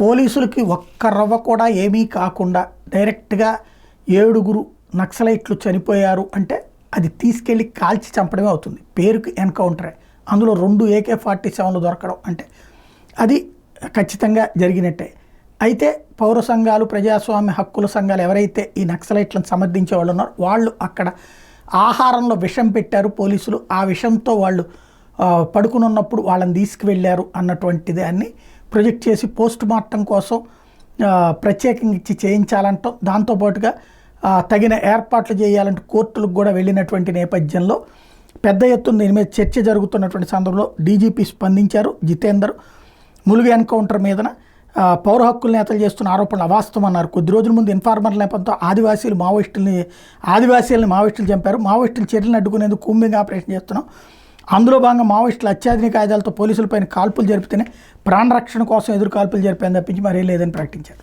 పోలీసులకి ఒక్క రవ్వ కూడా ఏమీ కాకుండా డైరెక్ట్గా 7 నక్సలైట్లు చనిపోయారు అంటే అది తీసుకెళ్ళి కాల్చి చంపడమే అవుతుంది. పేరుకి ఎన్కౌంటరే. అందులో 2 AK-47లు దొరకడం అంటే అది ఖచ్చితంగా జరిగినట్టే. అయితే పౌర సంఘాలు, ప్రజాస్వామ్య హక్కుల సంఘాలు ఎవరైతే ఈ నక్సలైట్లను సమర్థించే వాళ్ళు ఉన్నారో వాళ్ళు అక్కడ ఆహారంలో విషం పెట్టారు పోలీసులు, ఆ విషంతో వాళ్ళు పడుకుని ఉన్నప్పుడు వాళ్ళని తీసుకువెళ్ళారు అన్నటువంటి దాన్ని ప్రొజెక్ట్ చేసి పోస్ట్ మార్టం కోసం ప్రత్యేకంగా ఇచ్చి చేయించాలంటాం. దాంతోపాటుగా తగిన ఏర్పాట్లు చేయాలంటే కోర్టులకు కూడా వెళ్ళినటువంటి నేపథ్యంలో పెద్ద ఎత్తున దీని మీద చర్చ జరుగుతున్నటువంటి సందర్భంలో డీజీపీ స్పందించారు. జితేందర్ ములుగు ఎన్కౌంటర్ మీదన పౌర హక్కుల నేతలు చేస్తున్న ఆరోపణలు అవాస్తవం అన్నారు. కొద్ది రోజుల ముందు ఇన్ఫార్మర్ నేపథ్యంతో ఆదివాసీలను మావోయిస్టులు చంపారు. మావోయిస్టులు చర్యలను అడ్డుకునేందుకు కూంబింగ్ ఆపరేషన్ చేస్తున్నాం. అందులో భాగంగా మావోయిస్టులు అత్యాధునిక ఆయుధాలతో పోలీసులపైన కాల్పులు జరిపితేనే ప్రాణ రక్షణ కోసం ఎదురు కాల్పులు జరిపాయని తప్పించి మరే లేదని ప్రకటించారు.